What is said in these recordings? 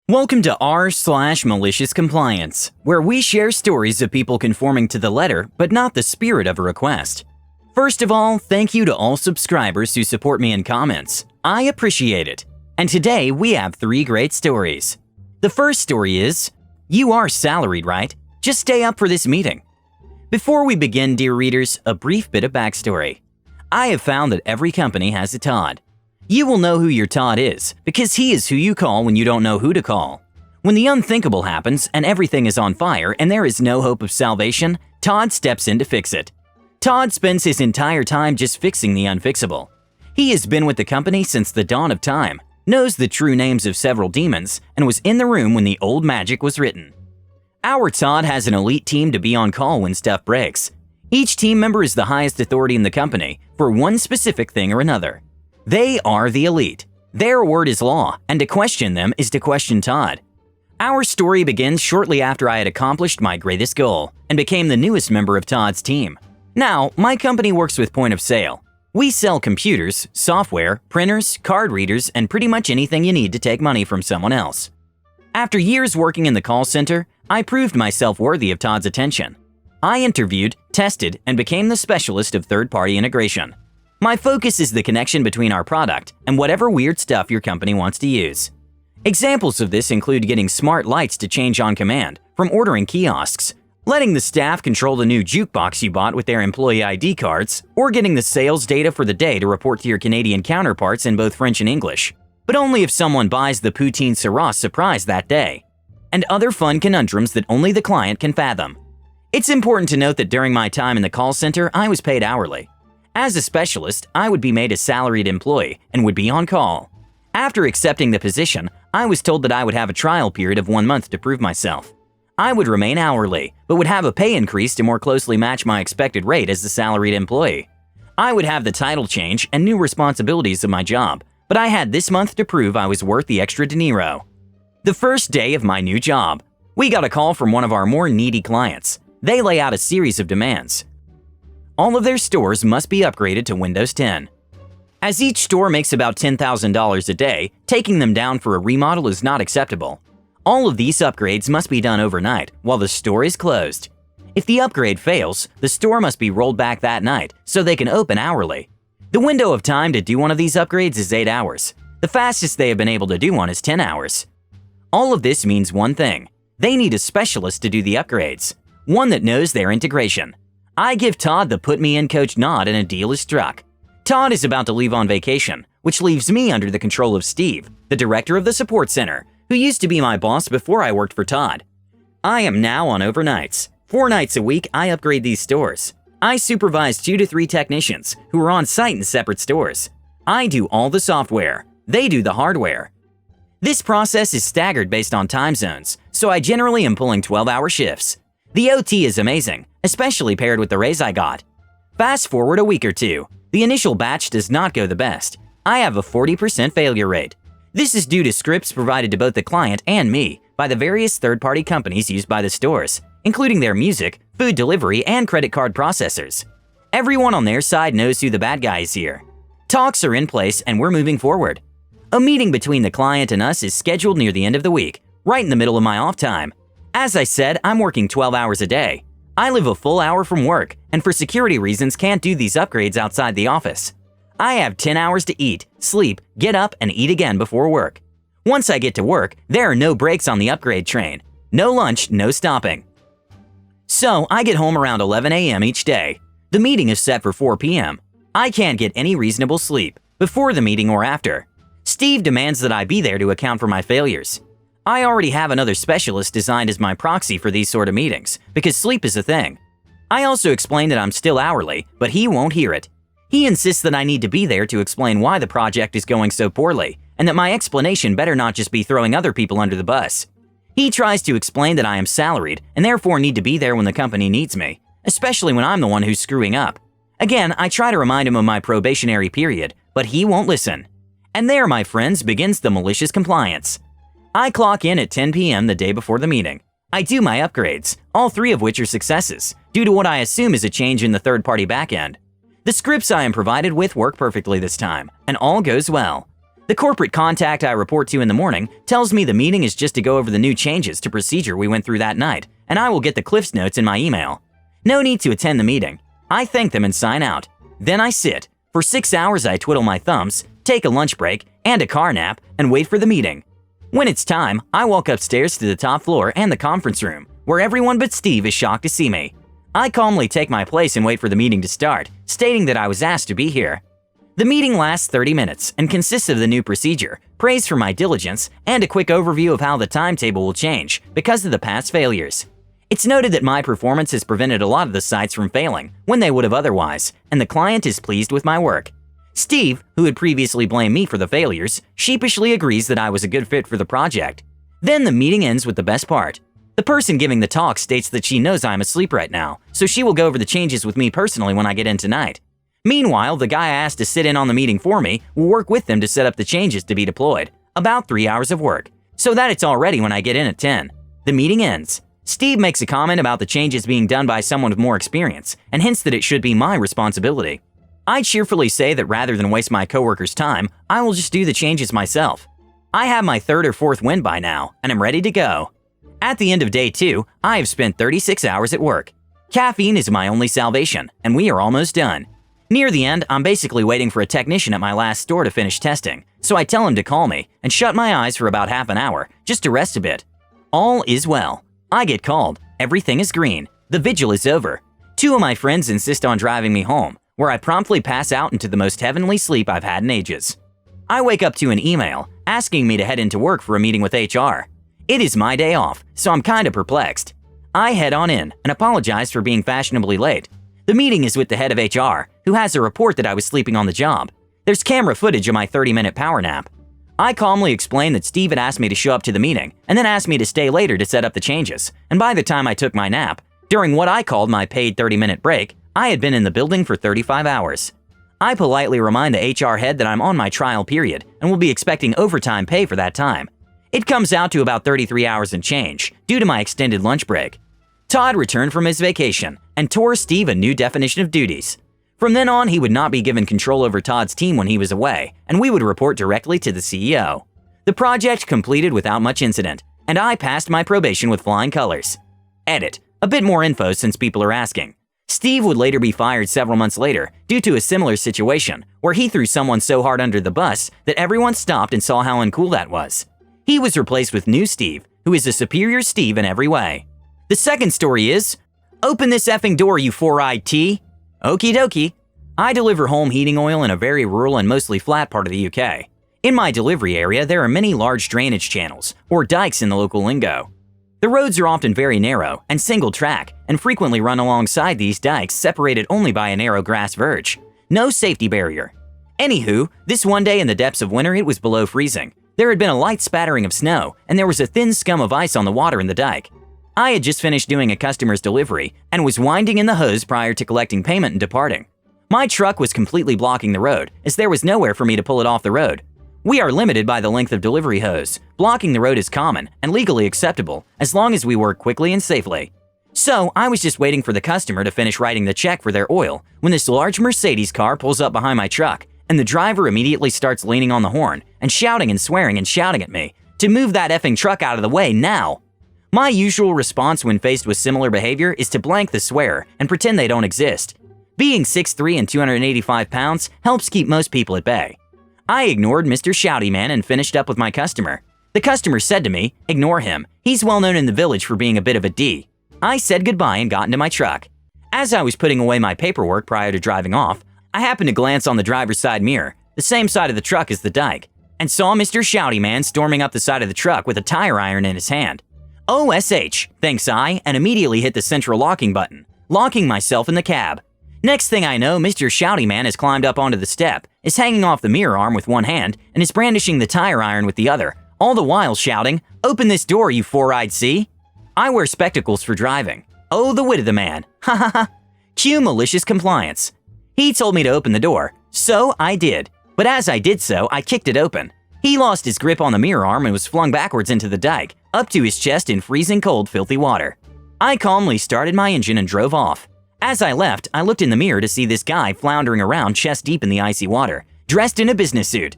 Welcome to r/malicious compliance, where we share stories of people conforming to the letter but not the spirit of a request. First of all, thank you to all subscribers who support me in comments. I appreciate it. And today we have 3 great stories. The first story is, you are salaried, right? Just stay up for this meeting. Before we begin, dear readers, a brief bit of backstory. I have found that every company has a Todd. You will know who your Todd is, because he is who you call when you don't know who to call. When the unthinkable happens and everything is on fire and there is no hope of salvation, Todd steps in to fix it. Todd spends his entire time just fixing the unfixable. He has been with the company since the dawn of time, knows the true names of several demons, and was in the room when the old magic was written. Our Todd has an elite team to be on call when stuff breaks. Each team member is the highest authority in the company for one specific thing or another. They are the elite. Their word is law, and to question them is to question Todd. Our story begins shortly after I had accomplished my greatest goal and became the newest member of Todd's team. Now, my company works with point of sale. We sell computers, software, printers, card readers, and pretty much anything you need to take money from someone else. After years working in the call center, I proved myself worthy of Todd's attention. I interviewed, tested, and became the specialist of third-party integration. My focus is the connection between our product and whatever weird stuff your company wants to use. Examples of this include getting smart lights to change on command, from ordering kiosks, letting the staff control the new jukebox you bought with their employee ID cards, or getting the sales data for the day to report to your Canadian counterparts in both French and English, but only if someone buys the poutine Syrah surprise that day, and other fun conundrums that only the client can fathom. It's important to note that during my time in the call center, I was paid hourly. As a specialist, I would be made a salaried employee and would be on call. After accepting the position, I was told that I would have a trial period of 1 month to prove myself. I would remain hourly, but would have a pay increase to more closely match my expected rate as a salaried employee. I would have the title change and new responsibilities of my job, but I had this month to prove I was worth the extra dinero. The first day of my new job, we got a call from one of our more needy clients. They lay out a series of demands. All of their stores must be upgraded to Windows 10. As each store makes about $10,000 a day, taking them down for a remodel is not acceptable. All of these upgrades must be done overnight while the store is closed. If the upgrade fails, the store must be rolled back that night so they can open hourly. The window of time to do one of these upgrades is 8 hours. The fastest they have been able to do one is 10 hours. All of this means one thing. They need a specialist to do the upgrades, one that knows their integration. I give Todd the put-me-in-coach nod and a deal is struck. Todd is about to leave on vacation, which leaves me under the control of Steve, the director of the support center, who used to be my boss before I worked for Todd. I am now on overnights. 4 nights a week, I upgrade these stores. I supervise 2 to 3 technicians who are on site in separate stores. I do all the software. They do the hardware. This process is staggered based on time zones, so I generally am pulling 12-hour shifts. The OT is amazing, especially paired with the raise I got. Fast forward a week or two. The initial batch does not go the best. I have a 40% failure rate. This is due to scripts provided to both the client and me by the various third-party companies used by the stores, including their music, food delivery, and credit card processors. Everyone on their side knows who the bad guy is here. Talks are in place and we're moving forward. A meeting between the client and us is scheduled near the end of the week, right in the middle of my off time. As I said, I'm working 12 hours a day. I live a full hour from work, and for security reasons can't do these upgrades outside the office. I have 10 hours to eat, sleep, get up, and eat again before work. Once I get to work, there are no breaks on the upgrade train. No lunch, no stopping. So I get home around 11 a.m. each day. The meeting is set for 4 p.m. I can't get any reasonable sleep, before the meeting or after. Steve demands that I be there to account for my failures. I already have another specialist designed as my proxy for these sort of meetings, because sleep is a thing. I also explain that I'm still hourly, but he won't hear it. He insists that I need to be there to explain why the project is going so poorly, and that my explanation better not just be throwing other people under the bus. He tries to explain that I am salaried and therefore need to be there when the company needs me, especially when I'm the one who's screwing up. Again, I try to remind him of my probationary period, but he won't listen. And there, my friends, begins the malicious compliance. I clock in at 10 p.m. the day before the meeting. I do my upgrades, all 3 of which are successes, due to what I assume is a change in the third-party backend. The scripts I am provided with work perfectly this time, and all goes well. The corporate contact I report to in the morning tells me the meeting is just to go over the new changes to procedure we went through that night, and I will get the Cliff's Notes in my email. No need to attend the meeting. I thank them and sign out. Then I sit. For 6 hours I twiddle my thumbs, take a lunch break and a car nap, and wait for the meeting. When it's time, I walk upstairs to the top floor and the conference room, where everyone but Steve is shocked to see me. I calmly take my place and wait for the meeting to start, stating that I was asked to be here. The meeting lasts 30 minutes and consists of the new procedure, praise for my diligence, and a quick overview of how the timetable will change because of the past failures. It's noted that my performance has prevented a lot of the sites from failing when they would have otherwise, and the client is pleased with my work. Steve, who had previously blamed me for the failures, sheepishly agrees that I was a good fit for the project. Then the meeting ends with the best part. The person giving the talk states that she knows I'm asleep right now, so she will go over the changes with me personally when I get in tonight. Meanwhile, the guy I asked to sit in on the meeting for me will work with them to set up the changes to be deployed. About 3 hours of work, so that it's all ready when I get in at 10. The meeting ends. Steve makes a comment about the changes being done by someone with more experience and hints that it should be my responsibility. I cheerfully say that rather than waste my coworkers' time, I will just do the changes myself. I have my third or fourth win by now, and I'm ready to go. At the end of day 2, I have spent 36 hours at work. Caffeine is my only salvation, and we are almost done. Near the end, I'm basically waiting for a technician at my last store to finish testing, so I tell him to call me and shut my eyes for about half an hour just to rest a bit. All is well. I get called. Everything is green. The vigil is over. 2 of my friends insist on driving me home, where I promptly pass out into the most heavenly sleep I've had in ages. I wake up to an email asking me to head into work for a meeting with HR. It is my day off, so I'm kinda perplexed. I head on in and apologize for being fashionably late. The meeting is with the head of HR, who has a report that I was sleeping on the job. There's camera footage of my 30-minute power nap. I calmly explain that Steve had asked me to show up to the meeting and then asked me to stay later to set up the changes, and by the time I took my nap, during what I called my paid 30-minute break, I had been in the building for 35 hours. I politely remind the HR head that I'm on my trial period and will be expecting overtime pay for that time. It comes out to about 33 hours and change, due to my extended lunch break. Todd returned from his vacation and tore Steve a new definition of duties. From then on, he would not be given control over Todd's team when he was away, and we would report directly to the CEO. The project completed without much incident, and I passed my probation with flying colors. Edit. A bit more info since people are asking. Steve would later be fired several months later due to a similar situation where he threw someone so hard under the bus that everyone stopped and saw how uncool that was. He was replaced with new Steve, who is a superior Steve in every way. The second story is, open this effing door, you four-eyed T. Okie dokie. I deliver home heating oil in a very rural and mostly flat part of the UK. In my delivery area, there are many large drainage channels, or dikes in the local lingo. The roads are often very narrow and single track and frequently run alongside these dikes separated only by a narrow grass verge. No safety barrier. Anywho, this one day in the depths of winter it was below freezing. There had been a light spattering of snow and there was a thin scum of ice on the water in the dike. I had just finished doing a customer's delivery and was winding in the hose prior to collecting payment and departing. My truck was completely blocking the road as there was nowhere for me to pull it off the road. We are limited by the length of delivery hose. Blocking the road is common and legally acceptable as long as we work quickly and safely. So I was just waiting for the customer to finish writing the check for their oil when this large Mercedes car pulls up behind my truck and the driver immediately starts leaning on the horn and shouting and swearing and shouting at me to move that effing truck out of the way now. My usual response when faced with similar behavior is to blank the swearer and pretend they don't exist. Being 6'3" and 285 pounds helps keep most people at bay. I ignored Mr. Shouty Man and finished up with my customer. The customer said to me, ignore him, he's well known in the village for being a bit of a D. I said goodbye and got into my truck. As I was putting away my paperwork prior to driving off, I happened to glance on the driver's side mirror, the same side of the truck as the dike, and saw Mr. Shouty Man storming up the side of the truck with a tire iron in his hand. OSH, thinks I, and immediately hit the central locking button, locking myself in the cab. Next thing I know, Mr. Shouty Man has climbed up onto the step, is hanging off the mirror arm with one hand, and is brandishing the tire iron with the other, all the while shouting, "Open this door, you four-eyed C." I wear spectacles for driving. Oh, the wit of the man. Ha ha ha. Cue malicious compliance. He told me to open the door, so I did. But as I did so, I kicked it open. He lost his grip on the mirror arm and was flung backwards into the dike, up to his chest in freezing cold, filthy water. I calmly started my engine and drove off. As I left, I looked in the mirror to see this guy floundering around chest deep in the icy water, dressed in a business suit.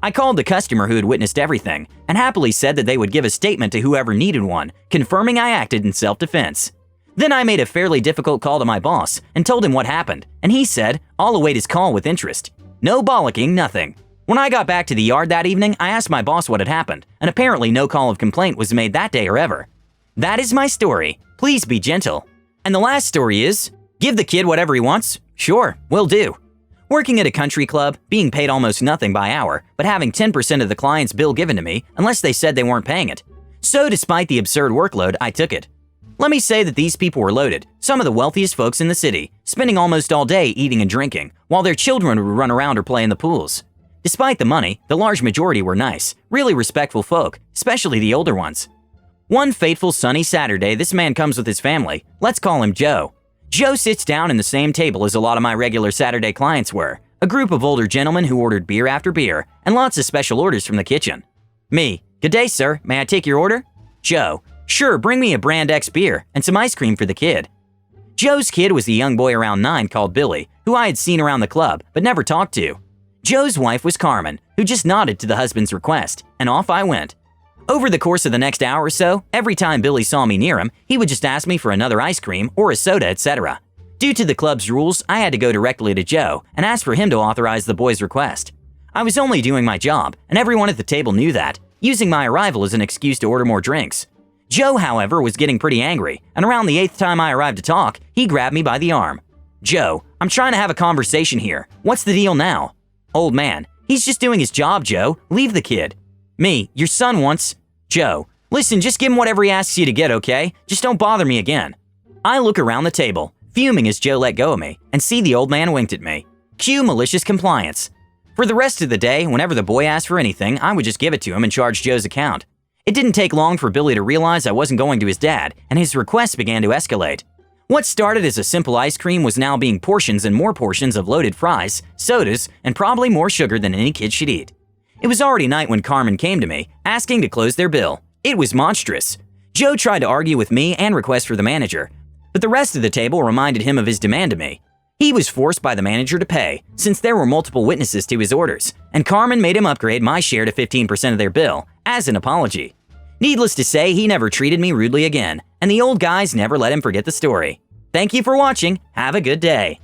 I called the customer who had witnessed everything and happily said that they would give a statement to whoever needed one, confirming I acted in self-defense. Then I made a fairly difficult call to my boss and told him what happened, and he said, "I'll await his call with interest." No bollocking, nothing. When I got back to the yard that evening, I asked my boss what had happened, and apparently no call of complaint was made that day or ever. That is my story. Please be gentle. And the last story is, give the kid whatever he wants? Sure, will do. Working at a country club, being paid almost nothing by hour, but having 10% of the client's bill given to me unless they said they weren't paying it. So despite the absurd workload, I took it. Let me say that these people were loaded, some of the wealthiest folks in the city, spending almost all day eating and drinking, while their children would run around or play in the pools. Despite the money, the large majority were nice, really respectful folk, especially the older ones. One fateful sunny Saturday, this man comes with his family. Let's call him Joe. Joe sits down in the same table as a lot of my regular Saturday clients were, a group of older gentlemen who ordered beer after beer and lots of special orders from the kitchen. Me, "Good day, sir. May I take your order?" Joe, "Sure, bring me a Brand X beer and some ice cream for the kid." Joe's kid was a young boy around 9 called Billy, who I had seen around the club but never talked to. Joe's wife was Carmen, who just nodded to the husband's request, and off I went. Over the course of the next hour or so, every time Billy saw me near him, he would just ask me for another ice cream or a soda, etc. Due to the club's rules, I had to go directly to Joe and ask for him to authorize the boy's request. I was only doing my job, and everyone at the table knew that, using my arrival as an excuse to order more drinks. Joe, however, was getting pretty angry, and around the 8th time I arrived to talk, he grabbed me by the arm. "Joe, I'm trying to have a conversation here. What's the deal now?" "Old man, he's just doing his job, Joe. Leave the kid." Me, "Your son wants..." Joe, "Listen, just give him whatever he asks you to get, okay? Just don't bother me again." I look around the table, fuming as Joe let go of me, and see the old man winked at me. Cue malicious compliance. For the rest of the day, whenever the boy asked for anything, I would just give it to him and charge Joe's account. It didn't take long for Billy to realize I wasn't going to his dad, and his requests began to escalate. What started as a simple ice cream was now being portions and more portions of loaded fries, sodas, and probably more sugar than any kid should eat. It was already night when Carmen came to me, asking to close their bill. It was monstrous. Joe tried to argue with me and request for the manager, but the rest of the table reminded him of his demand to me. He was forced by the manager to pay, since there were multiple witnesses to his orders, and Carmen made him upgrade my share to 15% of their bill, as an apology. Needless to say, he never treated me rudely again, and the old guys never let him forget the story. Thank you for watching. Have a good day.